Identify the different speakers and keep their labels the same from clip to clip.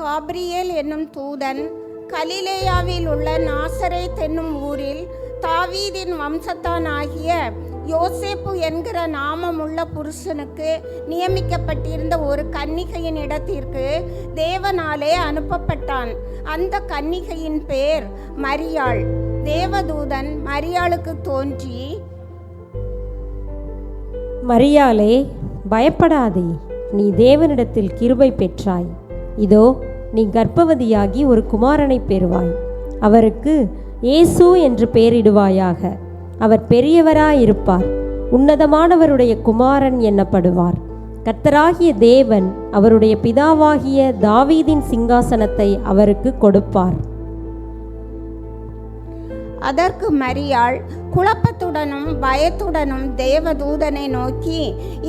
Speaker 1: Gabriel என்னும் தூதன் கலிலேயாவில் உள்ள நாசரேத் என்னும் ஊரில் தாவீதின் வம்சத்தான் ஆகிய யோசேப்பு என்கிற நாமமுள்ள புருஷனுக்கு நியமிக்கப்பட்டிருந்த ஒரு கன்னிகையின் இடத்திற்கு தேவனாலே அனுப்பப்பட்டான். அந்த கன்னிகையின் பேர் மரியாள். தேவதூதன் மரியாளுக்கு தோன்றி,
Speaker 2: மரியாளே, பயப்படாதே, நீ தேவனிடத்தில் கிருபை பெற்றாய். இதோ நீ கர்ப்பவதியாகி ஒரு குமாரனை பெறுவாய். அவருக்கு இயேசு என்று பெயரிடுவாயாக. அவர் பெரியவராயிருப்பார், உன்னதமானவருடைய குமாரன் என்னப்படுவார். கர்த்தராகிய தேவன் அவருடைய பிதாவாகிய தாவீதின் சிங்காசனத்தை அவருக்கு கொடுப்பார்.
Speaker 1: அதற்கு மரியாள் குழப்பத்துடனும் பயத்துடனும் தேவதூதனை நோக்கி,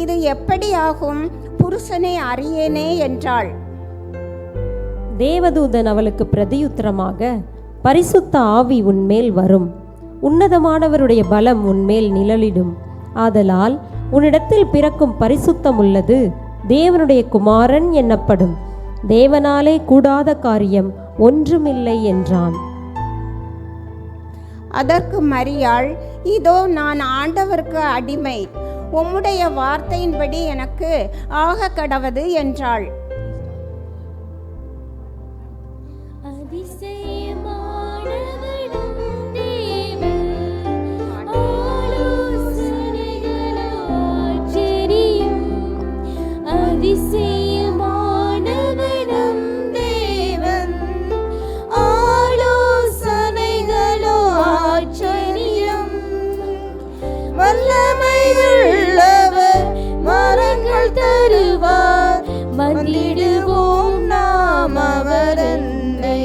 Speaker 1: இது எப்படி ஆகும்? புருஷனை அறியேனே என்றாள்.
Speaker 2: தேவதூதன் அவளுக்கு பிரதியுத்தரமாக, பரிசுத்த ஆவி உன்மேல் வரும், உன்னதமானவருடைய பலம் உன்மேல் நிழலிடும். ஆதலால் உன்னிடத்தில் பிறக்கும் பரிசுத்தம் உள்ளது தேவனுடைய குமாரன் என்னப்படும். தேவனாலே கூடாத காரியம் ஒன்றுமில்லை என்றான்.
Speaker 1: அதற்கு மரியாள், இதோ நான் ஆண்டவருக்கு அடிமை, உம்முடைய வார்த்தையின்படி எனக்கு ஆக கடவது என்றாள்.
Speaker 3: வந்திடுவோம் நாம் அவரன்னை.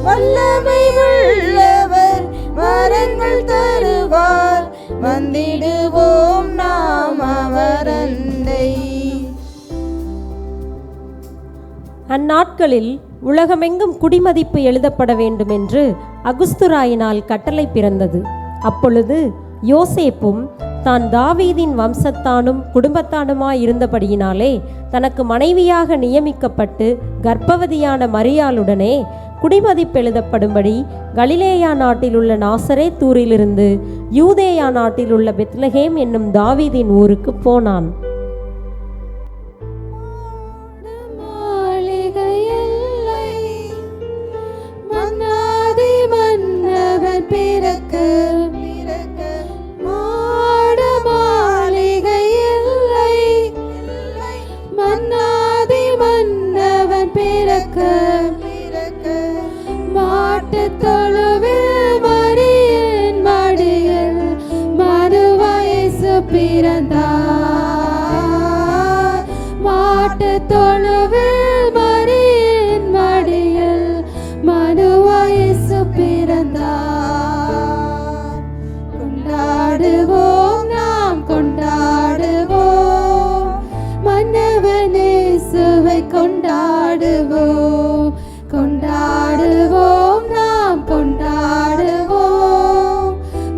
Speaker 3: வல்லமை உள்ளவர் வரங்கள் தருவார், வந்திடுவோம் நாம் அவரன்னை.
Speaker 2: அந்நாட்களில் உலகமெங்கும் குடிமதிப்பு எழுதப்பட வேண்டும் என்று அகுஸ்துராயினால் கட்டளை பிறந்தது. அப்பொழுது யோசேப்பும் தான் தாவீதின் வம்சத்தானும் குடும்பத்தானுமாயிருந்தபடியினாலே தனக்கு மனைவியாக நியமிக்கப்பட்டு கர்ப்பவதியான மரியாளுடனே குடிமதிப்பெழுதப்படும்படி கலிலேயா நாட்டில் உள்ள நாசரேத் ஊரிலிருந்து யூதேயா நாட்டில் உள்ள பெத்லகேம் என்னும் தாவீதின் ஊருக்கு போனான்.
Speaker 3: கொண்டாடுவோம், நாம் கொண்டாடுவோம், மன்னவனேசுவை கொண்டாடுவோம். கொண்டாடுவோம், நாம் கொண்டாடுவோம்,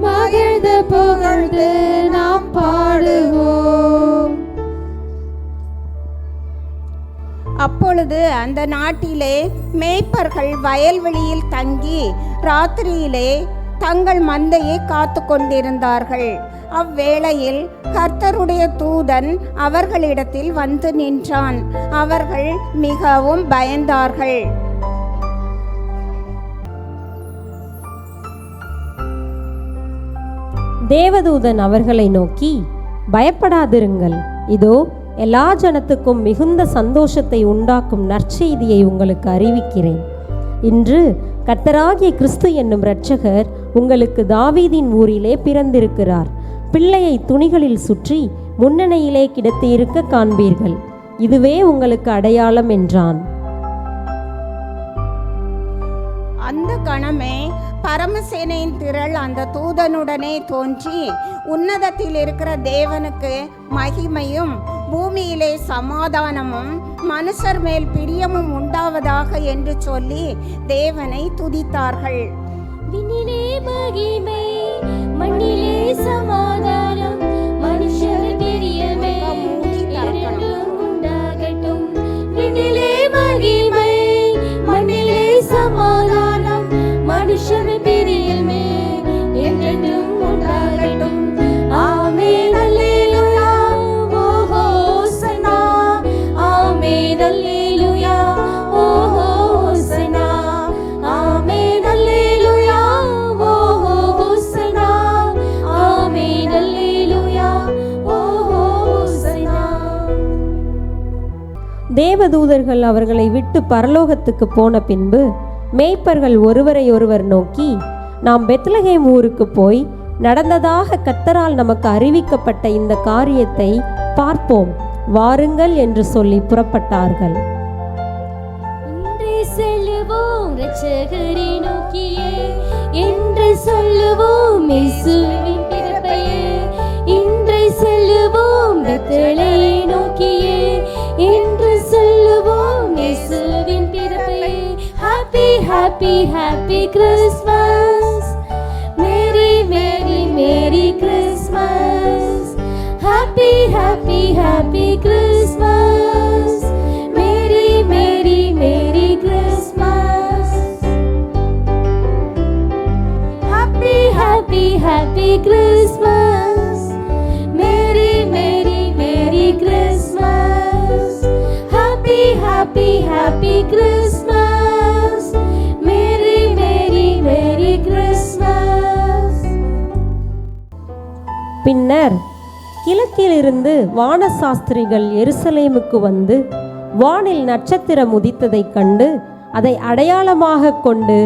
Speaker 3: மகிழ்ந்து புகழ்ந்து நாம் பாடுவோம்.
Speaker 1: அப்பொழுது அந்த நாட்டிலே மேய்ப்பர்கள் வயல்வெளியில் தங்கி ராத்திரியிலே தங்கள் மந்தையை காத்து கொண்டிருந்தார்கள். அவ்வேளையில் கர்த்தருடைய தூதன் அவர்களிடத்தில் வந்து நின்றான். அவர்கள் மிகவும் பயந்தார்கள்.
Speaker 2: தேவதூதன் அவர்களை நோக்கி, பயப்படாதிருங்கள், இதோ எல்லா ஜனத்துக்கும் மிகுந்த சந்தோஷத்தை உண்டாக்கும் நற்செய்தியை உங்களுக்கு அறிவிக்கிறேன். இன்று கர்த்தராகிய கிறிஸ்து என்னும் இரட்சகர் உங்களுக்கு தாவீதின் ஊரிலே பிறந்திருக்கிறார். பிள்ளையை துணிகளில் சுற்றி முன்னணியிலே கிடத்தியிருக்க காண்பீர்கள். இதுவே உங்களுக்கு அடையாளம் என்றான்.
Speaker 1: அந்த கணமே பரமசேனையின் திரள் அந்த தூதனுடனே தோன்றி, உன்னதத்தில் இருக்கிற தேவனுக்கு மகிமையும் பூமியிலே சமாதானமும் மனுஷர் மேல் பிரியமும் உண்டாவதாக என்று சொல்லி தேவனை துதித்தார்கள்.
Speaker 3: விண்ணிலே மகிமை, மண்ணிலே சமாதானம், மனுஷர் பிரியமே இரண்டும் உண்டாகட்டும். விண்ணிலே மகிமை,
Speaker 2: தேவதூதர்கள் அவர்களை விட்டு பரலோகத்துக்கு போன பின்பு மேய்ப்பர்கள் ஒருவரையொருவர் நோக்கி, நாம் பெத்லகேம் ஊருக்கு போய் நடந்ததாக கர்த்தரால் நமக்கு அறிவிக்கப்பட்ட இந்த காரியத்தை பார்ப்போம், வாருங்கள் என்று சொல்லி புறப்பட்டார்கள்.
Speaker 3: இன்றே செல்லுவோம் இரட்சகரை நோக்கியே, என்று சொல்லுவோம் இயேசுவின் பிறப்பையே. இன்றை செல்லுவோம் பெத்லகேமை நோக்கியே, என்று சொல்லுவோம் இயேசுவின் பிறப்பையே. Happy happy happy Christmas, merry merry merry Christmas. Happy happy happy Christmas, merry merry merry Christmas. Happy happy happy Christmas, merry merry merry Christmas. Happy happy happy Christmas, merry merry merry Christmas.
Speaker 2: பின்னர் கிழக்கிலிருந்து வானசாஸ்திரிகள் எருசலேமுக்கு வந்து வானில் நட்சத்திரம் உதித்ததைக் கண்டு அதை அடையாளமாக கொண்டு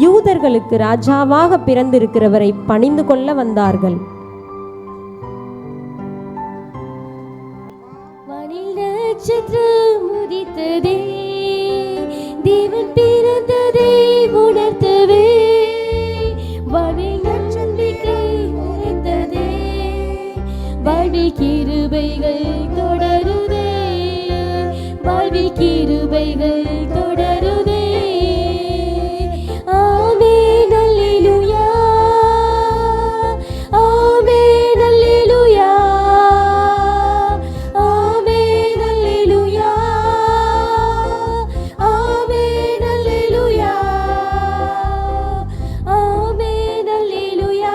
Speaker 2: யூதர்களுக்கு ராஜாவாக பிறந்திருக்கிறவரை பணிந்து கொள்ள வந்தார்கள்.
Speaker 3: வானில் நட்சத்திரம் உதித்ததே, தேவன் பிறந்ததை உணர்த்தவே. வானில் நட்சத்திரம் உதித்ததே, வாழ்வில் கிருபைகள் தொடருதே, வாழ்வில் கிருபைகள் தொடருதே. ஆமென் அல்லேலூயா, ஆமென் அல்லேலூயா, ஆமென் அல்லேலூயா, ஆமென் அல்லேலூயா, ஆமென் அல்லேலூயா.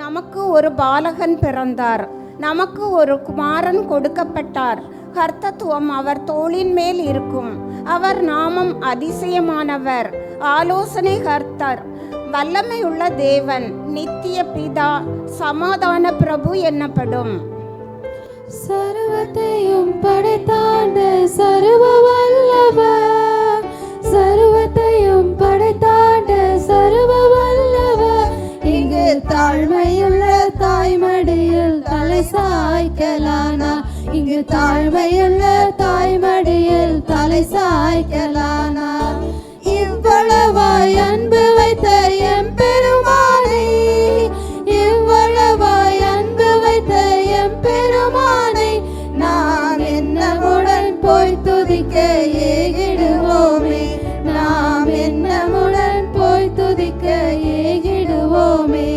Speaker 1: நமக்கு ஒரு பாலகன் பிறந்தார், நமக்கு ஒரு குமாரன் கொடுக்கப்பட்டார். கர்த்தத்துவம் அவர் தோளின் மேல் இருக்கும். அவர் நாமம் அதிசயமானவர், ஆலோசனை கர்த்தர், வல்லமையுள்ள தேவன், நித்திய பிதா, சமாதான பிரபு என்னப்படும்.
Speaker 3: சர்வத்தையும் படைத்தாண்ட சர்வ வல்லவர், சர்வத்தையும் படைத்தாண்ட சர்வ வல்லவர். இங்கு தாழ்மையுள்ள தாய்மடியில் தலை சாய்க்கலானார், இங்கு தாழ்மையுள்ள தாய்மடியில் தலை சாய்க்கலானார். இவ்வளவாய் அன்பு வைத்த எம்பெருமானை, இவ்வளவாய் அன்பு வைத்த எம்பெருமானை நாம் என்னமுடன் போய் துதிக்க ஏகிடுவோமே, நாம் என்னமுடன் போய் துதிக்க ஏகிடுவோமே.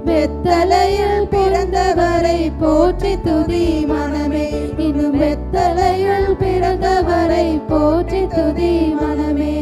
Speaker 3: பெத்தலையில் பிறந்தவரை போற்றி துதி மனமே, இன்னும் பெத்தலையில் பிறந்தவரை போற்றி துதி மனமே.